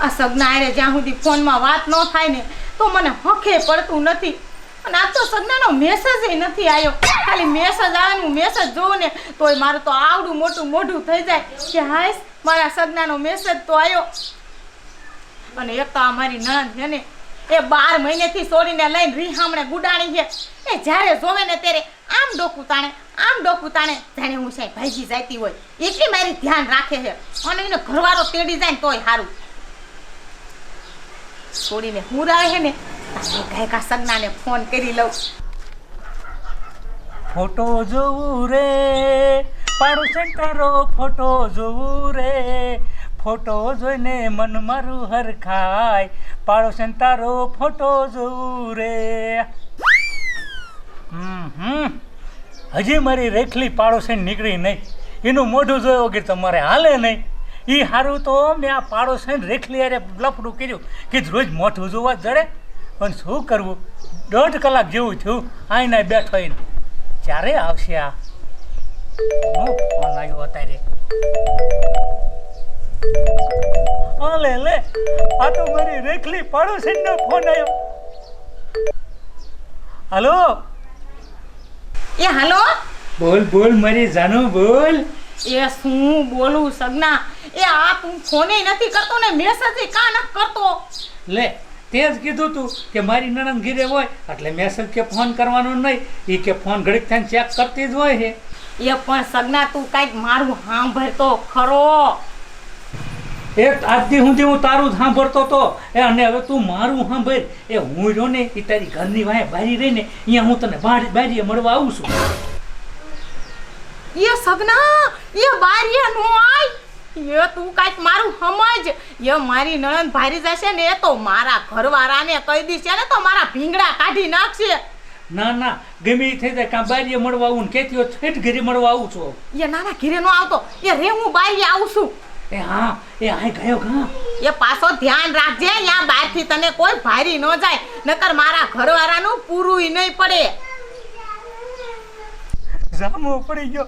આ સગના આરે જ્યાં સુધી ફોનમાં વાત ન થાય ને તો મને હખે પડતું નથી. અને આ તો સગનાનો મેસેજ નથી આવ્યો. ખાલી મેસેજ આવે ને હું મેસેજ જોઉં ને તોય મારું તો આવડું મોટું મોઢું થઈ જાય કે હાય મારા સગનાનો મેસેજ તો આવ્યો. અને એક તો આ મારી નણંદ છે ને એ 12 મહિનેથી છોડીને લઈને રીહામણે ગુડાણી છે. એ જ્યારે જોવે ને ત્યારે આમ ડોકું તાણે જાણે હું સાહેબ ભાઈજી જાતી હોય એટલી મારી ધ્યાન રાખે છે. અને એને ઘરવાળો તેડી જાય ને તોય સારું. છોડીને હું રહે છે ને ગાયકા સગનાને ફોન કરી લઉં. ફોટો જોવું રે પાડોશન તારો ફોટો જોવું રે, ફોટો જોઈને મન મારું હરખાય, પાડોશન તારો ફોટો જોવું રે. હજી મારી રેખલી પાડોશન નીકળી નહીં. એનું મોઢું જોયો વગર તમારે હાલે નહીં. એ સારું તો મેં આ પાડોશન રેખલી યારે લફડું કર્યું કે રોજ મોઢું જોવા જડે. પણ શું કરવું, 1.5 કલાક જેવું થયું આઈને બેઠો એને. ક્યારે આવશે આ? ફોન આવ્યો અત્યારે. લે આ તો મારી રેખલી પાડોશીનો ફોન આવ્યો. હાલો એ હાલો બોલ મારી જાનુ બોલ. એ શું બોલું સગના? એ આ તું ફોને નથી કરતો ને મેસેજ કા ન કરતો? લે તે જ કીધું તું કે મારી નણંદ ઘીરે હોય એટલે મેસેજ કે ફોન કરવાનો નહીં. એ કે ફોન ઘડીક થઈને ચેક કરતી જ હોય છે. એ પણ સગના તું કાંઈક મારું સાંભળતો ખરો. એક આજથી હું તારું જ સાંભળતો હતો અને હવે તું મારું સાંભળ. એ હું રહ્યો ને એ તારી ઘરની વાંહે બારી રહીને અહીંયા હું તને બારીએ મળવા આવું છું. એ સગના એ બારીએ નો આય. એ તું કાંઈક મારું સમજ. એ મારી નણંદ ભારી જશે ને તો મારા ઘરવાળાને કહી દીશે ને તો મારા ભીંગડા કાઢી નાખશે. ના ગમે એ થઈ જાય કાં બારીએ મળવા આવું ને કેતી હોય ઠેઠ ઘરે મળવા આવું છું. એ નાના ઘીરે નો આવતો. એ રે હું બારીએ આવું છું. એ હા એ આ ગયો ઘા. એ પાછો ધ્યાન રાખજે અહીંયા બહારથી તને કોઈ ભારી ન જાય નકર મારા ઘરવાળાનું પૂરું નહીં પડે. જામો પડી ગયો.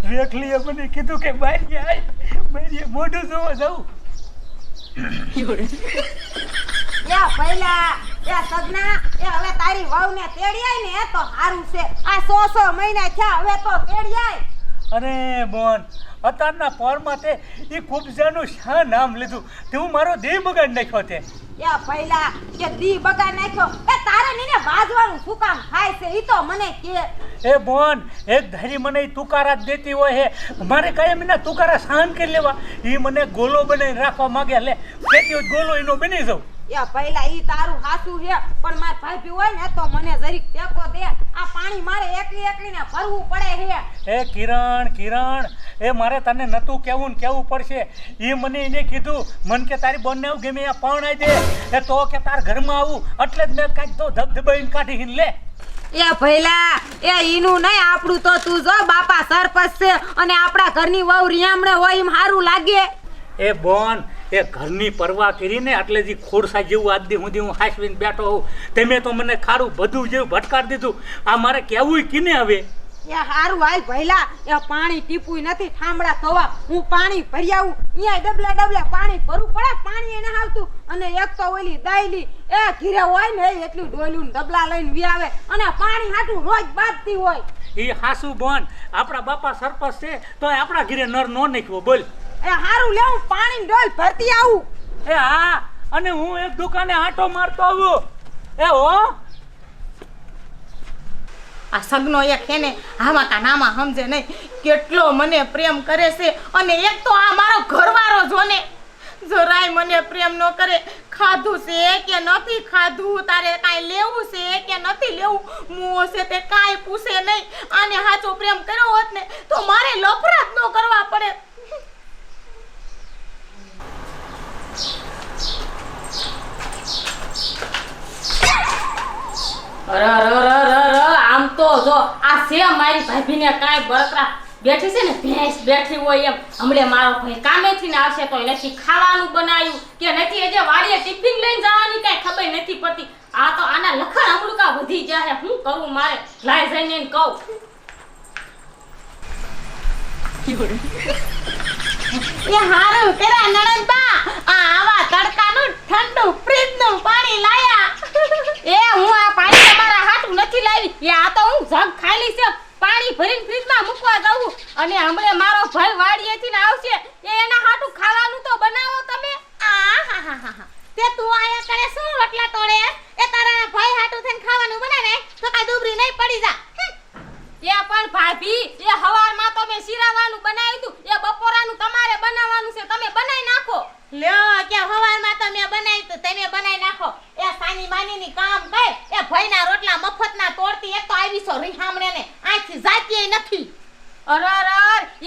રેખલીએ મને કીધું કે બારીએ મોઢું જોવા જાઉં. પહેલા એ સગના એ હવે તારી વહુને તેડી આય ને તો સારું છે. આ 100 મહિના થયા હવે તો તેડી આય. અરે બોન અત્યારના પોરમાં તે એ કુબજાનું શા નામ લીધું તે હું મારો દેહ બગાડ નાખ્યો તે. એ પહેલા કે દી બગાડ નાખ્યો એ તારે નીને બાજવાનું શું કામ થાય છે ઈ તો મને કે. એ બોન એક ધારી મને તુકારા જ દેતી હોય હે. મારે કાયમ એના તુકારા સહન કરી લેવા. એ મને ગોલો બનાવીને રાખવા માંગે. લે કેતી હોય ગોલો એનો બની જાઉં. એ પહેલા ઈ તારું હાસું છે પણ માર ભાભી હોય ને તો મને જરીક ટેકો દે. આ પાણી મારે એકલીને ભરવું પડે છે. એ કિરણ એ મારે તને નતું કેવું પડશે. એ મને એને કીધું મન કે તારી બોનને આવું ગમે આ પરણાઈ દે એ તો કે તાર ઘરમાં આવું એટલે જ મેં કાંઈક તો ધબધબાઈને કાઢી લે. એ ભઈલા એ ઈનું નહીં આપણું તો તું જો બાપા સરપંચ છે અને આપણા ઘરની વહુ રિયામણે હોય એમ સારું લાગે. એ બોન એ ઘરની પરવા કરીને એટલે જ ખોડસા જેવું આજ દી હું હાસવીને બેઠો હોઉં. તમે તો મને ખારું બધું જેવું ભટકારી દીધું. આ મારે કેવું કિને હવે? એ હારું હાલ ભઈલા એ પાણી ટીપુય નથી ઠામડા થવા. હું પાણી ભરી આવું. અહીંયા ડબલે પાણી ભરવું પડે. પાણી એને આવતું અને એક તો ઓલી દાયલી એ ઘીરે હોય ને એટલું ડોલ્યું ડબલા લઈને વી આવે અને પાણી હાટું રોજ બાંધતી હોય. એ હાસુ બોન આપણા બાપા સરપંચ છે તો આપણા ઘરે નર નો નાખ્યો. બોલ એ હારું લે હું પાણી ડોલ ભરતી આવું. એ હા અને હું એક દુકાને આંટો મારતો આવું. એ હો આ સગનો એક છે ને આમાં કા નામાં સમજે નહીં કેટલો મને પ્રેમ કરે છે. અને એક તો આ મારો ઘરવાળો જો ને જરાય મને પ્રેમ ન કરે. ખાધું છે કે નથી ખાધું, તારે કાંઈ લેવું છે કે નથી લેવું, મું છે તે કાંઈ પૂછે નહીં. આને સાચો પ્રેમ કર્યો હોત ને તો મારે લફડા જ ન કરવા પડે. આમ તો જો આ છે મારી ભાભીને કાંઈ બળતરા બેઠી છે ને ભેંસ બેઠી હોય એમ. હમણે મારો ભાઈ કામેથી ને આવશે તો નથી ખાવાનું બનાવ્યું કે નથી હજે વાડીએ ટિફિન લઈને જવાની કાંઈ ખબર નથી પડતી. આ તો આના લખણ અમૃકા વધી જાય. શું કરું મારે? લાઈ જઈને એને કહું. એ હારું કેરા નણંદબા આ આવા તડકાનું ઠંડુ ફ્રીજનું પાણી લાયા. એ હું આ પાણી તમારા હાટું નથી લાવી. એ આ તો હું જગ ખાલી છે પાણી ભરીને ફ્રીજમાં મૂકવા જાઉં. અને હમણે મારો ભાઈ વાડીએથી ને આવશે એ એના હાટું ખાવાનું તો બનાવો તમે. આહાહાહા. તે તું આયા કરે શું રોટલા તોડે? એ તારા ભાઈ હાટું થઈને ખાવાનું બનાવે તો કાઈ દુબરી નહીં પડી જા. એ પણ ભાભી એ હવારમાં તો મેં શીરાવાનું બનાવ્યું હતું. એ બપોરાનું તમારે બનાવવાનું છે તમે બનાવી નાખો. લ્યો કે હવારમાં તો મેં બનાવી તો તમે બનાવી નાખો. એ સાની માનીની કામ કર. એ ભાઈના રોટલા મફતના તોડતી એક તો આવી છો રીહામણે ને આથી જાતીય નથી. અરર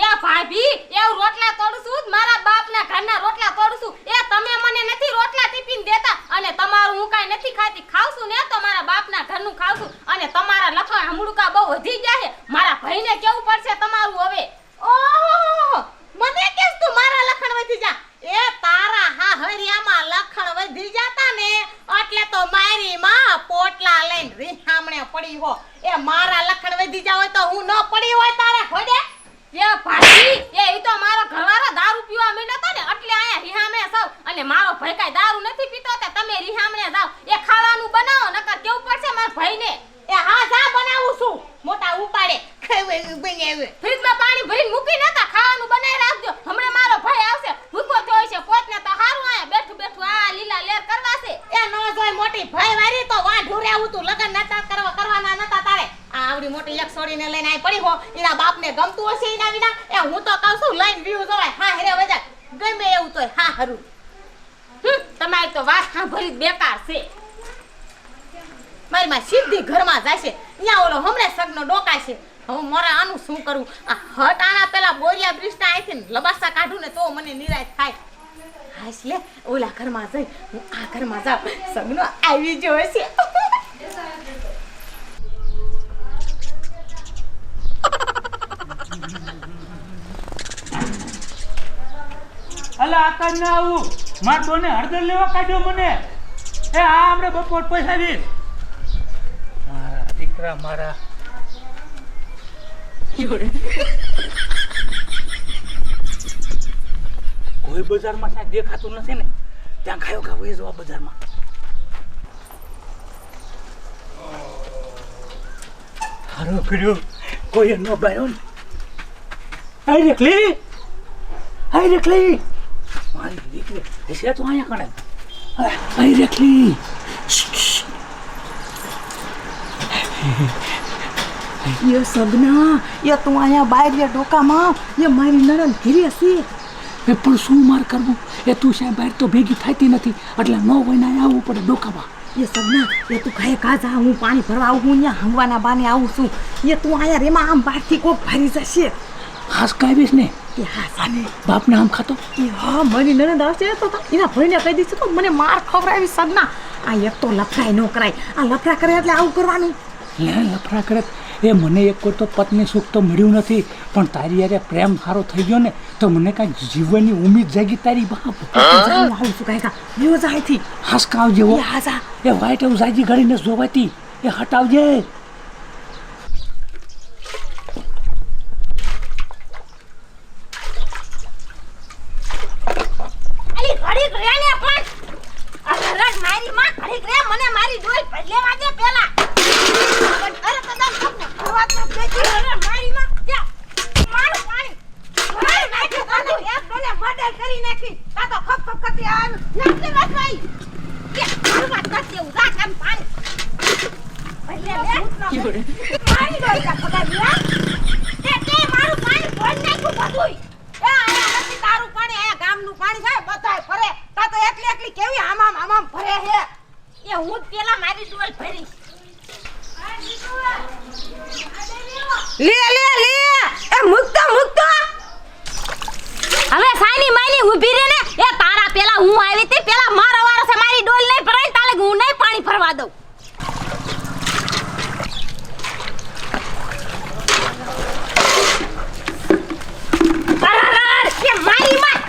એ ભાભી એ રોટલા તોડું છું મારા બાપના ઘરના રોટલા તોડું છું. એ તમે મને નથી રોટલા ટીપીને દેતા અને તમારું હું કાઈ નથી ખાતી. ખાવશું ને તો મારા બાપના ઘરનું ખાવશું. અને તમારા લખણ હમડુકા બહુ વધી ગયા છે. મારા ભાઈને કેવું પડશે તમારું હવે. ઓહો મને કેસ તું મારા લખણ વધી જા. એ તારા હા હરિયામાં લખણ વધી જાતા ને એટલે તો મારી માં પોટલા લઈને રીહામણે પડી હો. એ મારા લખણ વધી જા હોય તો હું ન પડી હોય તારે ખોડે. એ ભાભી એ તો મારો ઘરવાળો દારૂ પીવા માંડ્યો તો ને એટલે આયા રીહામણે સાવ. અને મારો ભાઈ કાઈ દારૂ નથી પીતો તે તમે રીહામણે જાવ. એ ખાવાનું બનાવો નકર કેવું પડશે મારા ભાઈને. એ હા જા બનાવું છું મોટા ઉપાડે ખાવે બનાવે. ફ્રીજમાં પાણી ભરીને મૂકી નતા ખાવાનું બનાવી રાખજો. હમણાં મારો ભાઈ આવશે ભૂખો થયો છે પોતને તો હારું આયા બેઠું બેઠું આ લીલા લેર કરવા છે. એ નો જોઈ મોટી ભાઈ વારી તો વાંઢું રહેવું તું લગન નતા કરવાના નતા તારે. આ આવડી મોટી એક છોડીને લઈને આઈ પડી હો. એના બાપને ગમતું હશે એના વિના. એ હું તો કહું છું લઈને વ્યૂ જોવાય હા હેરે વજા ગમે એવું તોય હા હરું. તમારી તો વાત સાંભળી બેકાર છે. મારી માં સીધી ઘરમાં જાય છે. અહીંયા ઓલો હમણે સગનો ડોકાય છે. હવે મારે આનું શું કરું? આ હટ આના પેલા બોરિયા બ્રિસ્ટા આઈથી લબાસા કાઢું ને તો મને નિરાશ થાય. હાશ લે ઓલા ઘરમાં જઈ હું આ ઘરમાં જાઉં. સગનો આવી ગયો છે. અલા આકાશ ના આવું માર તોને હળદર લેવા કાઢ્યો મને. એ આ હમણે બપોર પૈસા વીસ મારા દીકરા મારા કોઈ બજારમાં ક્યાંય દેખાતું નથી ને ત્યાં ખાયો ખાવ એ જોવા બજારમાં. હારું કર્યું કોઈ ન બાયો ને. આઈ રેખલી મારી દીકરી હશે તું અહીંયા કણે. આઈ રેખલી એ સગના એ તું અહીંયા બહાર જે ડોકામાં એ મારી નણંદ ઘીરે છે. એ પણ શું માર કરવું એ તું સાહેબ બહાર તો ભેગી થતી નથી એટલે ન હોય ને અહીંયા આવવું પડે ડોકામાં. એ સગના એ તું ખાય કાજા હું પાણી ભરવા આવું હું અહીંયા હંગવાના બાને આવું છું. એ તું અહીંયા રેમાં આમ બહારથી કોક ભરી જશે. હાસ કાવીશ ને એ હા સાને બાપને આમ ખાતો. એ હા મારી નણંદ આવશે તો એના ભાઈને કહી દઈશું તો મને માર ખવડાવી સગના. આ એક તો લફરાય ન કરાય. આ લફરા કરે એટલે આવું કરવાનું. લે લફરા કરે એ મને એક કોઈ તો પત્ની સુખ તો મળ્યું નથી પણ તારી યારે પ્રેમ સારો થઈ ગયો ને તો મને કાંઈ જીવનની ઉમ્મીદ જાગી તારી બાપ. આવું છું કાંઈ કા જાયથી હાસકાવ જેવો હાજા એ વાઈટ એવું જાજી ઘડીને જોવાતી એ હટાવજે. અલી ઘડીક રે ને પણ અરર મારી માં ઘડીક રે મને મારી ડોલ લેવા દે પેલા. અરે કદમ તમને ખવા તો દેતી અરે મારી માં જા મારું પાણી અરે નાખે કાનો એક ડોલે મર્ડર કરી નાખી તા તો ખપ ખપ કરતી આ નાખી વાસવાઈ કે મારું વાત કરતી હું જા કામ પાણી ભલે લે મારી ડોલ કા ખબર લ્યા તે મારું પાણી ભોળ નાખ્યું બધુંય. એ આયા નથી તારું પાણી આયા ગામનું પાણી છે બધાય ભરે તા તો એકલી કેવી આમામ ભરે હે. એ હું જ પેલા મારી ડોલ ભરીશ. લે એ મુકતો હવે સાની માની ઊભી રે ને એ તારા પેલા હું આવી હતી પેલા મારો વારો છે મારી ડોલ નહીં ભરાય તાલે હું નહીં પાણી ભરવા દઉં. અરર કે મારી માં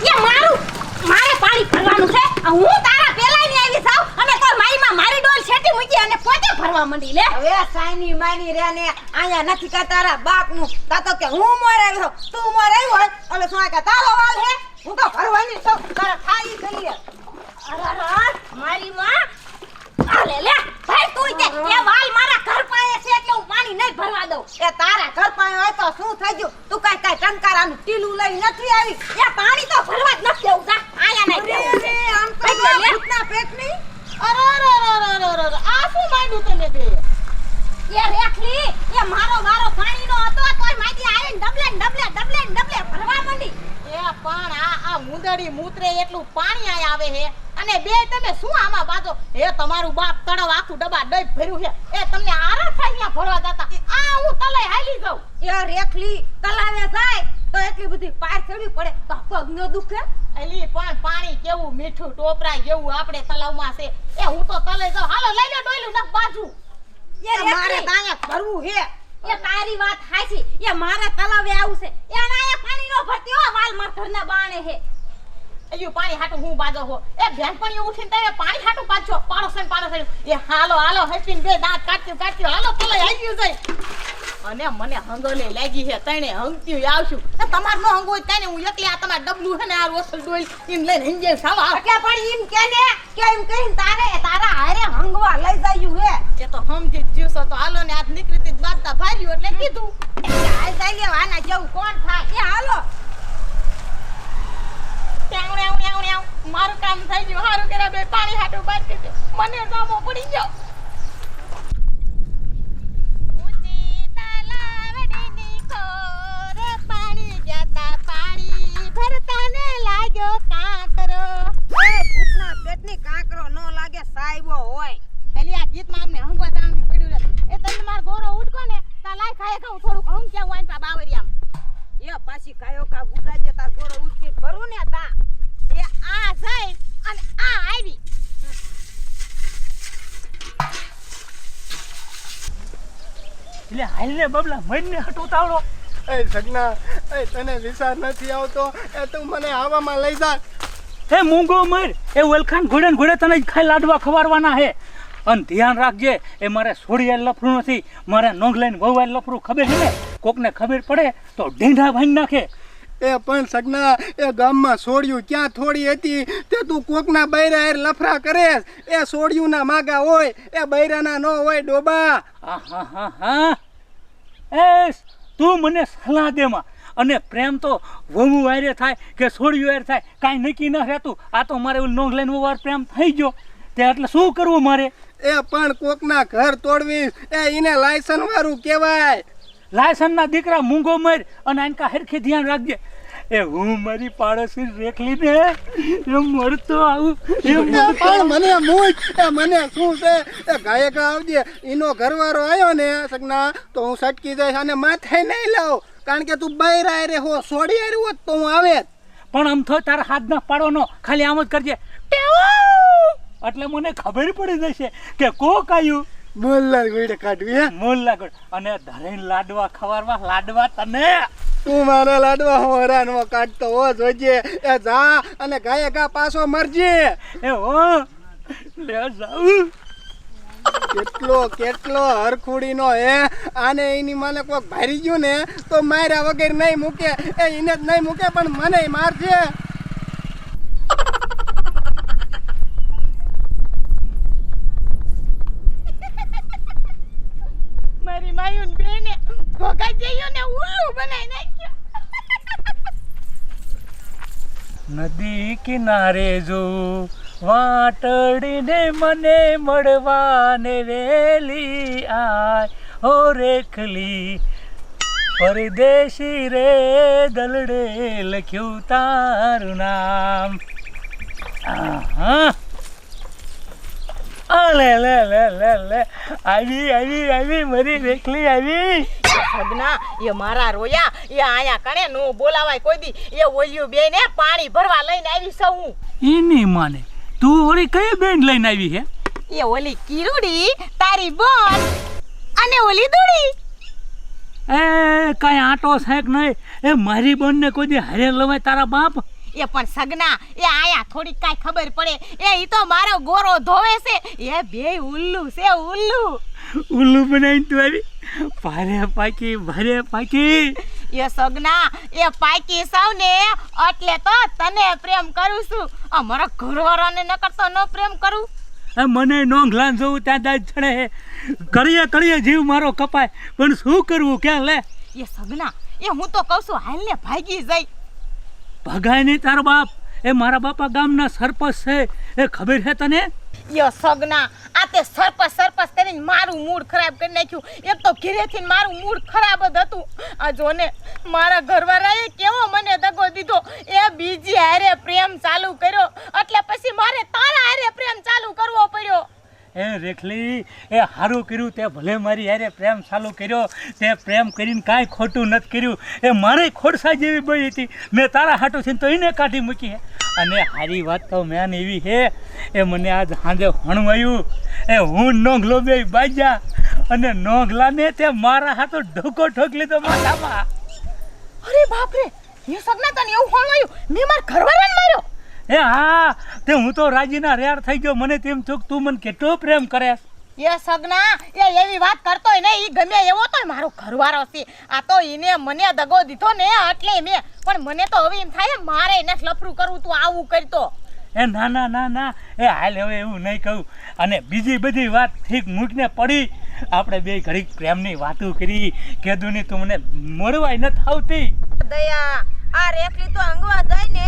એ મારે પાણી ભરવાનું છે હું તારા પેલા ની આવી જાવ અને તો મારી માં મારી ડોલ છેટી મૂકી અને પોતે ભરવા માંડી લે. હવે સાઈની માની રે ને આયા નથી કા તારા બાપ નું તા તો કે હું મોર આવ્યો તું મોર આવ્યો હોય એટલે શું કે તારો વાલ હે હું તો ભરવાની છું તારે ખાઈ કરી લે અરે મારી માં આ લે લે ભાઈ તું તે એ વાલ મારા ઘર પાસે છે એટલે હું પાણી નહીં ભરવા દઉં એ તારા ઘર પાસે હોય તો શું થઈ ગયું તું કાઈ ટંકારાનું ટીલું લઈ નથી આવી એ પાણી તો ભરવા જ નથી દેવું જા આયા નહીં દેવું અરે આમ તો એટલે લે. ભૂતના પેટની અરે આ શું માંડ્યું તમે બે એ રેખલી એ મારો વારો પાણીનો હતો તોય માજી આવીને ડબલે ભરવા માંડી એ પણ આ મુંદડી મૂત્રે એટલું પાણી આય આવે હે અને બે તમે શું આમાં બાજો એ તમારું બાપ તળાવ આખું ડબ્બા ડબ ભર્યું છે એ તમને આરા થાય ત્યાં ભરવા જાતા આ હું તલે હાલી જાઉં એ રેખલી તલાવે જાય તો એટલી બધી પાર ચડવી પડે તો પગ ન દુખે એલી પણ પાણી કેવું મીઠું ટોપરા જેવું આપણે તલાવમાં છે એ હું તો તલે જાઉં હાલો લઈ લે ડોયલું ન બાજુ એ મારે રેખલી તાયા ભરવું હે એ તારી વાત હાચી એ મારા તલાવે આવું છે એના આયા પાણી નો ભરતી હો વાલ માર ઘરના બાણે હે અયું પાણી હાટું હું બાજો હો એ ભેનપણી ઉઠીને તમે પાણી હાટું પાછો પાડોસન એ હાલો હસીને બે દાંત કાટ્યું હાલો તલે આવી જાય અને મને હંગોલે લાગી છે તણે હંગતી આવશું તો તમાર નો હંગો તણે હું એકલી આ તમાર ડબલું છે ને આ રોસલ ડોઈ ઇન લઈને હિંજે સાવા એટલે પણ એમ કે ને કે એમ કહીને તારા હારે હંગવા લઈ જાયું હે એ તો સમજી જ જ્યુસો તો હાલો ને આજ નીકળતી જ બાદતા ભાર્યું એટલે કીધું હાલ જાય લે આના જેવું કોણ થાય એ હાલો મારું કામ થઈ ગયું હારું કર્યા બે પાણી હાટું બાકી દે મને જામો પડી ગયો ઊંચી તલાવડીની ખોર પાણી જતા પાણી ભરતાને લાગ્યો કાંકરો એ ભૂતના પેટની કાંકરો નો લાગે સાહેબો હોય એલી આ ગીતમાં અમને હંગવા તાવનું પડ્યું રહે એ તમે મારો ગોરો ઉઠકો ને તા લાય ખાય ખાઉં થોડુંક હંગ ક્યાં વાઈન પા બાવરિયામ એ પાછી કાયો કા ગુડા જે તાર ગોરો ઉચકી ભરું ને તા એ આ જાય અને આ આવી એટલે હાલ ને બબલા મઈને હટો તાવડો એ સગના એ તને વિચાર નથી આવતો એ તું મને આવામાં લઈ જા એ મૂંગો મર એ વલખાન ઘોડે ને ઘોડે તને ખાઈ લાડવા ખવારવાના હે અને ધ્યાન રાખજે એ મારે છોડીએ લફરું નથી મારે નોંધ લઈને વવાય લફરું ખબર છે ને કોકને ખબર પડે તો ઢીંઢા ભાંગી નાખે એ પણ સગના એ ગામમાં સોડિયું ક્યાં થોડી હતી તે તું કોકના બૈરા હારે લફરા કરેસ એ સોડિયુંના માગા હોય એ બૈરાના ન હોય ડોબા હા એ તું મને સલાહ દેમાં અને પ્રેમ તો વહુ વારે થાય કે છોડ્યું વારે થાય કાંઈ નક્કી ન રહેતું આ તો મારે ઓલું નોંધ લઈને વાર પ્રેમ થઈ ગયો તે એટલે શું કરવું મારે એ પણ કોકના ઘર તોડવીશ એ એને લાયસન વાળું કહેવાય લાયસનના દીકરા મૂંગો મર અને આનકા હરખે ધ્યાન રાખજે એ હું મારી પાડોશી રેખલી ને એ મરતો આવું પણ મને મૂજ એ મને શું છે એ ગાયક આવજે એનો ઘરવાળો આવ્યો ને સગના તો હું સટકી જઈશ અને માથે નહીં લાવ કારણ કે તું બૈરા હારે હો સોડી હારે હોત તો હું આવે પણ આમ તો તારા હાથ ના પાડવાનો ખાલી આમ જ કરજે એટલે મને ખબર પડી જશે કે કોક આવ્યું મોલ્લા ગોળે કાઢવી હે મોલ્લા ગોળ અને ધરેન લાડવા ખવારવા લાડવા તને તું મારા લાડવા હોરાનમાં કાઢતો હો જોજે એ જા અને ગાયે ગા પાછો મરજે એ હો લે જાઉં કેટલો હરખુડીનો હે આને એની મને કોક ભારી ગયું ને તો માર્યા વગર નહીં મૂકે એ એને જ નહીં મૂકે પણ મને મારજે મારી માયુન બેને ભોગા જઈયો ને ઉલ્લુ બનાવી નાખ્યો નદી કિનારે જો વાટડીને મને મળવાને વેલી આય હો રેખલી પરદેશી રે દલડે લખ્યું તારું નામ આહા લે લે લે લે લે આવી મારી રેખલી આવી સગના એ મારા રોયા એ આયા કણે નો બોલાવાય કોઈ દી એ ઓલિયું બેને પાણી ભરવા લઈને આવી સૌ એની માને તું ઓલી કઈ બેન લઈને આવી હે એ ઓલી કિરુડી તારી બોન અને ઓલી દુડી એ કઈ આટો સાહેબ નહીં એ મારી બોનને કોઈ દી હારે લવાય તારા બાપ એ પણ સગના એ આયા થોડી કાઈ ખબર પડે એ ઈ તો મારો ગોરો ધોવે છે એ બે ઉલ્લુ છે ઉલ્લુ બનાવીને તું આવી ભારે પાકી એ સગના એ પાકી સાવ ને એટલે તો તને પ્રેમ કરું છું. અમારા ઘરવાળાને ન કરતો ન પ્રેમ કરું. મને નોંઘલાન જોવું ત્યાં દાજ ચડે હે. કરીએ કરીએ જીવ મારો કપાય, પણ શું કરવું ક્યાં લે. એ સગના એ હું તો કહું છું હાલ ને ભાગી જાય. ભગાય નહીં તારો બાપ. એ મારા બાપા ગામના સરપંચ છે, એ ખબર છે તને? યો સગના આ તે સરપસ કરીને મારું મૂડ ખરાબ કરી નાખ્યું. એક તો ઘરેથી મારું મૂડ ખરાબ જ હતું. આ જો ને મારા ઘરવાળાએ કેવો મને દગો દીધો. એ બીજી હારે પ્રેમ ચાલુ કર્યો એટલે પછી મારે તારા હારે પ્રેમ ચાલુ કરવો પડ્યો. એ રેખલી, એ સારું કર્યું તે ભલે મારી યારે પ્રેમ ચાલુ કર્યો. તે પ્રેમ કરીને કાંઈ ખોટું નથી કર્યું. એ મારે ખોડસા જેવી બઈ હતી, મેં તારા હાટું થઈને તો એને કાઢી મૂકી હે. અને સારી વાત તો મેન એવી છે, એ મને આજ સાંજે ભણવાયું. એ હું નોંઘલો બે બાજ્યા અને નોંઘલાને તે મારા હાથો ઢોકો ઠોક લીધો માથામાં. અરે બાપ રે, એ સગના તને એવું હોણવાયું? મેં મારા ઘરવાળાને માર્યો? એ હા, તે હું તો રાજીના રેડ થઈ ગયો. મને તેમ થયું કે તું મને કેટલો પ્રેમ કરે. એ સગના એ એવી વાત કરતોય ને, ઈ ગમે એવો તોય મારો ઘરવાળો છે. આ તો ઈને મને દગો દીધો ને એટલે મેં, પણ મને તો હવે એમ થાય મારે એને લફરું કરવું, તું આવું કરતો. એ ના ના ના ના, એ હાલ હવે એવું નહીં કહું. અને બીજી બધી વાત ઠીક મૂકને પડી. આપણે બે ઘડીક પ્રેમની વાતો કરી. કીધું ને તું મને મળવાય નથી આવતી. દયા આ રેખલી તો અંગવા જાય ને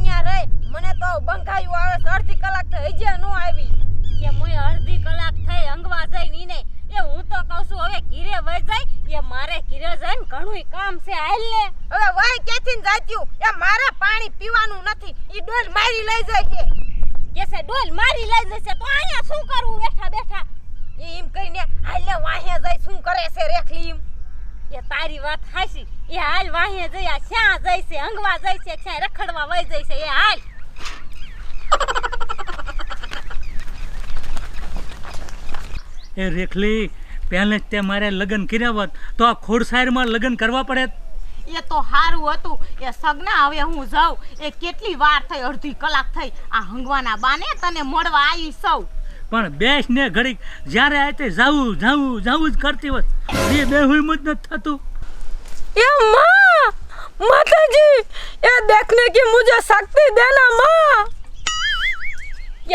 ન્યા રહે. મને તો બંકાયું આવે છે. અડધી કલાક તો હજી નો આવી. કે મોય અડધી કલાક થઈ અંગવા જાય ની નહીં. એ હું તો કહું છું હવે ઘીરે વઈ જાય. એ મારે ઘીરે જઈને ઘણુંય કામ છે. હાલ ને હવે વાય કેથી જાત્યું? એ મારે પાણી પીવાનું નથી. ઈ ડોલ મારી લઈ જાય છે. કે છે ડોલ મારી લઈ જશે તો અહીંયા શું કરવું બેઠા બેઠા? એ એમ કહીને હાલ ને વાહે જાય શું કરે છે રેખલી? એ તારી વાત હાચી. એ હાલ વાહે જયા ક્યાં જાય છે? અંગવા જાય છે, ક્યાં રખડવા વઈ જાય છે? એ હાલ. એ રેખલી, પહેલે જ તે મારે લગ્ન કર્યા હોત તો આ ખોડસાયરમાં લગ્ન કરવા પડે. એ તો સારું હતું. એ સગના હવે હું જાઉં. એ કેટલી વાર થઈ? અડધી કલાક થઈ. આ હંગવાના બાને તને મળવા આવી સૌ. પણ બેસ ને ઘડીક, જ્યારે આ તે જાવું જાવું જાવું જ કરતી હોત. એ બે હુંય જ નથી થતું. ये माँ, माता जी, ये देखने की मुझे शक्ति देना माँ.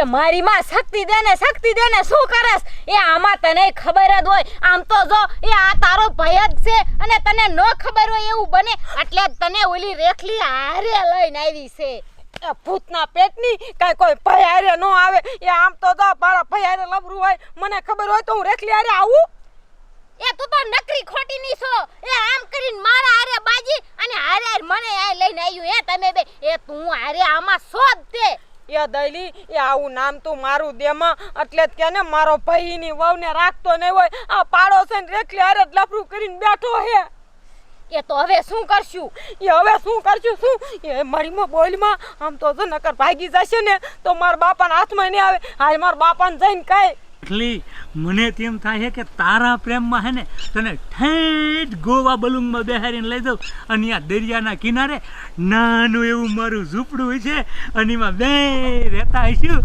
એ મારી માં શક્તિ દેને શું કરસ? એ આમાં તને ખબર જ હોય. આમ તો જો એ આ તારો ભય જ છે અને તને ન ખબર હોય એવું બને એટલે જ તને ઓલી રેખલી હારે લઈને આવી છે. એ ભૂતના પેટની કાંઈ કોઈ ભયારે ન આવે. એ આમ તો જો મારા ભયારે લબરું હોય. મને ખબર હોય તો હું રેખલી હારે આવું. એ તું તો નકરી ખોટી ની છો. એ આમ કરીને મારા હારે બાજી અને હારે મને આ લઈને આવ્યું. એ તમે બે એ તું હારે આમાં શોધ તે. એ દઈલી, એ આવું નામ તું મારું દેમાં એટલે જ કે ને મારો ભાઈની વહુને રાખતો નહીં હોય. આ પાડો છે ને રેખલી હારે જ લફરું કરીને બેઠો હે. એ તો હવે શું કરશું? એ હવે શું કરશું? શું એ મારીમાં બોલમાં આમ તો જો નકર ભાગી જશે ને તો મારા બાપાના હાથમાં નહીં આવે. હાલ મારા બાપાને જઈને કાંઈ એટલે મને તેમ થાય છે કે તારા પ્રેમમાં હે ને તને ઠેઠ ગોવા બલુંગમાં બેહારીને લઈ જાઉં અને અહીંયા દરિયાના કિનારે નાનું એવું મારું ઝૂંપડું હોય છે અને એમાં બે રહેતા હશું.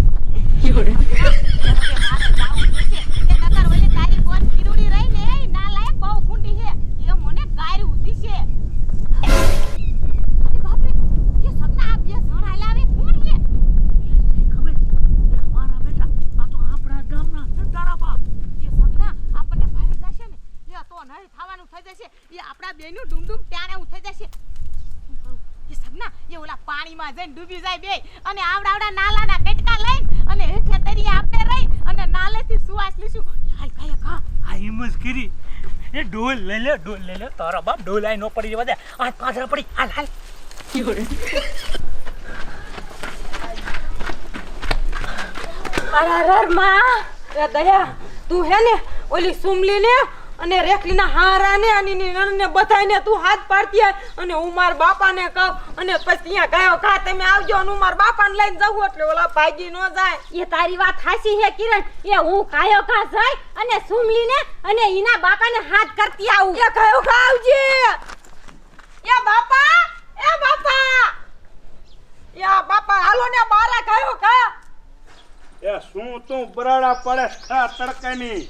પાણીમાં જઈને ડૂબી જાય બે અને આવડા નાલાના કટકા લઈને અને હેઠે તરીએ આપણે રહી અને નાલેથી સુવાસ લીશું. હાલ કાય કા આ એમ જ કરી. એ ડોલ લઈ લે તારા બાપ ડોલ આઈ નો પડી જવા દે. આ પાછળ પડી. હાલ અરે માં, એ દયા તું હે ને ઓલી સુમલી ને અને રેખલીના હારાને અને નણને બધાને તું હાથ પાડતી અને હું મારા બાપાને કહું અને પછી અહીંયા ગાયો કા તમે આવજો અને હું મારા બાપાને લઈને જાઉં એટલે ઓલા ભાગી ન જાય. એ તારી વાત હાચી હે કિરણ. એ હું કાયો કા જાય અને સુમલીને અને ઈના બાપાને હાથ કરતી આવું. એ ગાયો કા આવજે. એ બાપા એ બાપા હાલો ને બારા ગાયો કા. એ શું તું બરાડા પડે ખા તડકાની?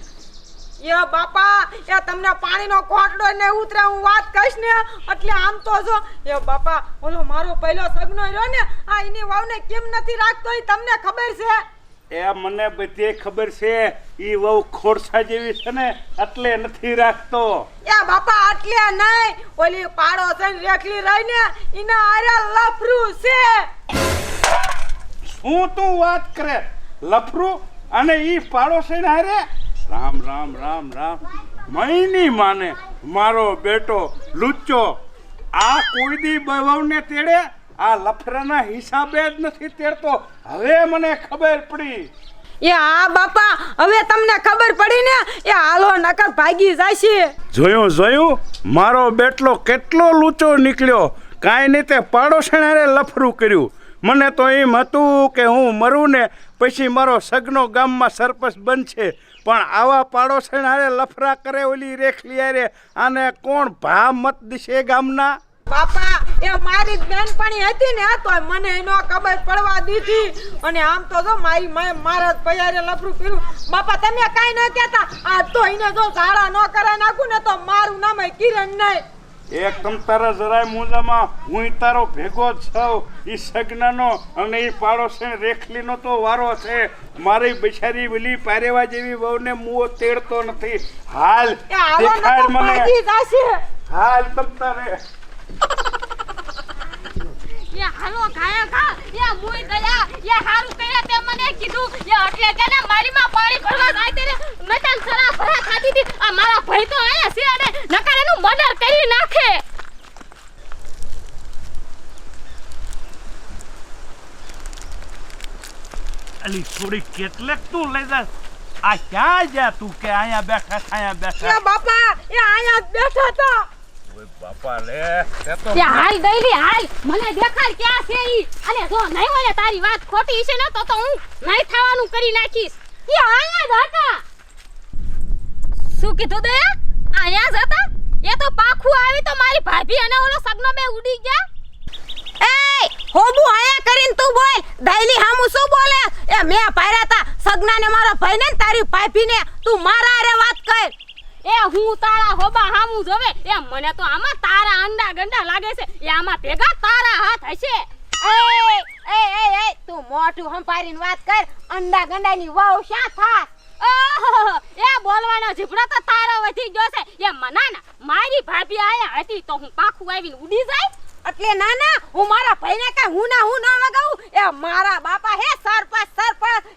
એ બાપા એ તમને પાણીનો કોટડો ને ઉતરે હું વાત કહીશ ને એટલે આમ તો જો એ બાપા ઓલો મારો પહેલો સગનો રહ્યો ને આ એની વાવને કેમ નથી રાખતો એ તમને ખબર છે? એ મને બધી ખબર છે ઈ વહુ ખોરસા જેવી છે ને એટલે નથી રાખતો. એ બાપા આટલે નહીં ઓલી પાડો છે ને રેખલી રહી ને એના આરે લફરું છે. શું તું વાત કરે? લફરું અને ઈ પાડોશી ને હારે? રામ રામ રામ રામ. મઈની માને મારો બેટો લુચ્ચો આ કોઈ દી બહુને તેડે? આ લફરાના હિસાબે જ નથી તેડતો. હવે મને ખબર પડી. એ હા બાપા હવે તમને ખબર પડી ને એ હાલો નકર ભાગી જશે. જોયું મારો બેટલો કેટલો લૂચો નીકળ્યો. કાંઈ નહીં તે પાડોશી હારે લફરું કર્યું. મને તો એમ હતું કે હું મરું ને પછી મારો સગનો ગામમાં સરપંચ બનશે, પણ આવા પાડોશી હારે લફરા કરે ઓલી રેખલી હારે આને કોણ ભા મત દિશે ગામના? બાપા એ મારી જ બેનપણી હતી ને તો મને એનો ખબર પડવા દીધી અને આમ તો જો મારી મારા પૈયારે લફરું કર્યું. બાપા તમે કાઈ ન કહેતા આ તો એને જો ઝાડા ન કરાય નાખું ને તો મારું નામ કિરણ નહીં. એક તમ તારા જરાય મૂંઝામાં હું તારો ભેગો જ છું. ઈ સગનાનો અને ઈ પાડોશી રેખલીનો તો વારો છે. મારી બિચારી વલી પારેવા જેવી વહુને મુઓ તેડતો નથી. હાલ એ હાલો દેખાડ નકર મને. ભાગી જશે. હાલ તમ તારે ये हालो खाया खा ये मुई गया ये हारू कया ते मने कीधु ये એટલે કે ને મારી માં પાણી ભરવા જાય તે નતન સરા ભરા ખાધી દી આ મારા ભાઈ તો આયા છે અને નકર એનું મર્ડર કરી નાખે. અલી થોડી કેટલેક તું લઈ જા. આ ક્યાં જા તું કે અહીંયા બેઠા અહીંયા બેઠા? એ બાપા એ આયા જ બેઠા હતા. ઓય બાપા લે તે તો ये हाल गईली हाल મને દેખાડ ક્યાં છે ઈ અને જો નહીં હોય તારી વાત ખોટી છે ને તો હું નહીં થવાનું કરી નાખીશ. એ આયા જ હતા. શું કીધું દે? આયા જ હતા? એ તો પાખું આવી તો મારી ભાભી અને ઓલો સગનો બે ઉડી ગયા. એ હોબુ આયા કરીને તું બોલ દૈલી હામુ શું બોલે? એ મે પાયરા તા સગનાને મારા ભાઈને ને તારી ભાભીને તું મારા હારે વાત કર. એ હું તારા હોબા હામું જોવે એ મને તો આમાં તારા અંડા ગંડા લાગે છે. એ આમાં ભેગા તારા હાથ હશે. એ તું મોઢું હંપારીને વાત કર. અંડા ગંડાની વાવ શા થાસ? ઓહો એ બોલવાનો જીભડો તો તારો વધી ગયો છે. એ મનાના મારી ભાભી આયા હતી તો હું પાખું આવીને ઉડી જાય. એટલે ના હું મારા ભાઈને કઈ હું ના વગાવું. એ મારા બાપા હે સરપંચ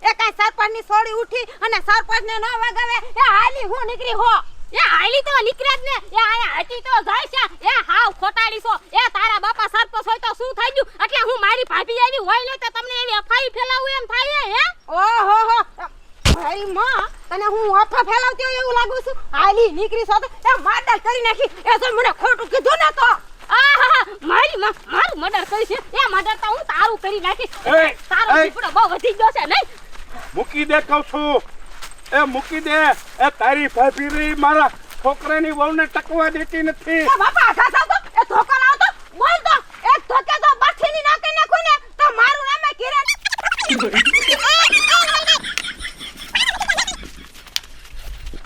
એ કઈ સરપંચ ની છોડી ઉઠી અને સરપંચ ને ન વગાવે. એ હાલી હું નીકળી હો. એ હાલી તો નીકળે જ ને. એ આયા હતી તો જાય છે. એ હાવ ખોટાડી છો. એ તારા બાપા સરપંચ હોય તો શું થઈ ગયું? એટલે હું મારી ભાભી આવી હોય ને તો તમને એવી અફાઈ ફેલાવું એમ થાય હે? ઓહો ભાઈ માં તને હું અફા ફેલાવતી હોય એવું લાગુ છું. હાલી નીકળી છો તો એ મારદાર કરી નાખી. એ તો મને ખોટું કીધું ને તો આહા મારી માં મારું મર્ડર કરી છે. એ મર્ડર તો હું તારું કરી નાખી. તારો જીપડો બહુ વધી ગયો છે નહીં? મૂકી દે કહું છું. એ મૂકી દે. એ તારી ભાભી રી મારા છોકરાની વહુને ટકવા દેતી નથી. એ બાપા ઘાસ આવતો એ ધોકો લાવતો બોલ તો એક ધોકે તો બઠીની નાખી નાખું ને તો મારું નામ કિરણ.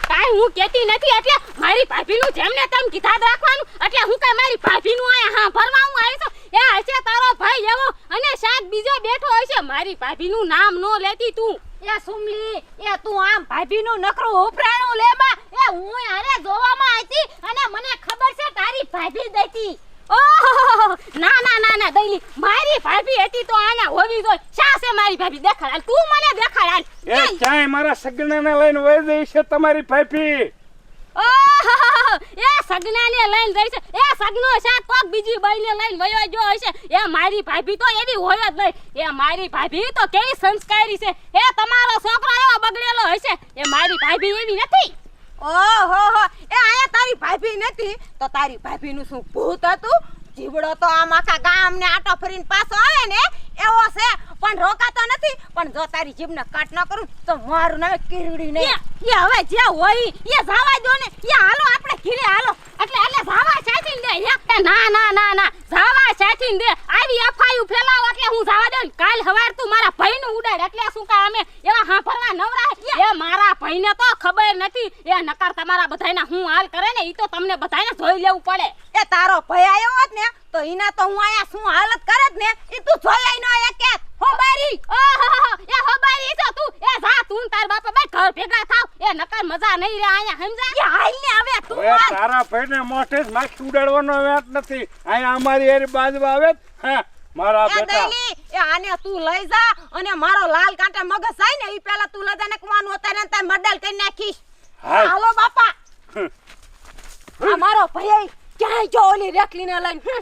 કાઈ હું કેતી નથી એટલે મારી ભાભીનું જેમને તેમ કીધા જ રાખવાનું. એટલે હું કઈ મારી ભાભીનું આયા હા ભરવા હું આવી છું. એ હશે તારો ભાઈ એવો અને શાક બીજો બેઠો હશે. મારી ભાભીનું નામ નો લેતી તું. એ સુમલી એ તું આમ ભાભીનું નકરું ઉપરાણું લે બા. એ હું આને જોવામાં આવી અને મને ખબર છે તારી ભાભી દેતી. ઓહો ના ના ના ના દઈલી મારી ભાભી હતી તો આના હોવી જોઈએ. શા છે મારી ભાભી? દેખાડ હાલ. તું મને દેખાડ હાલ. એ ચાય મારા સગનાને લઈને વહી જઈ છે તમારી ભાભી. ઓહો એ સગનાને લઈને જઈ છે. એ સગનો શાક કોક બીજી બાઈને લઈને વયો ગયો હશે. એ મારી ભાભી તો એવી હોય જ નહીં. એ મારી ભાભી તો કેવી સંસ્કારી છે. એ તમારો છોકરો એવો બગડેલો હશે. એ મારી ભાભી એવી નથી. ઓહો એ આયા તારી ભાભી નથી તો તારી ભાભીનું શું ભૂત હતું? જીવડો તો આમ આખા ગામને આટો ફરીને પાછો આવે ને એવો છે પણ રોકાતો નથી. પણ જો તારી જીભને કટ ન કરું તો મારું નામ કિરડી નહીં. એ હવે જે હોય એ જાવા દો ને. એ હાલો આપણે ઘીરે હાલો. એટલે જાવા સાચીને દે. એ ના ના ના ના જાવા સાચીને દે. આવી અફા અફવાયું ફેલાવ એટલે હું જવા દઉં કાલ હવાર તું મારા ભાઈનું ઉડાડ એટલે શું કાય અમે એવા હાંભળવા નવરા એ મારા ભાઈને તો ખબર નથી એ નકાર તમારા બધાયના હું હાલ કરે ને ઈ તો તમને બધાયને જોઈ લેવું પડે એ તારો ભાઈ આવ્યો હોત ને તો ઈના તો હું આયા શું હાલત કરે જ ને ઈ તું જોઈ નો એક હો બારી ઓહો એ હોબારી તો તું એ જા તું તાર બાપા બે ઘર ભેગા થાવ એ નકાર મજા નહીં રે આયા સમજા એ હાલ ને હવે તું હવે તારા ભાઈને મોઢે જ માખી ઉડાડવાનો વાત નથી અહીંયા અમારી એરી બાજવા આવે હા મારા એ બેટા દઈલી એ આને તું લઈ જા અને મારો લાલ કાંટા મગજ જાય ને ઈ પહેલા તું લઈ જા ને કવાનું હતા ને તાર મડલ કરી નાખીશ હાલ. હાલો બાપા આ મારો ભાઈ ક્યાંય જો ઓલી રેખલીને લઈને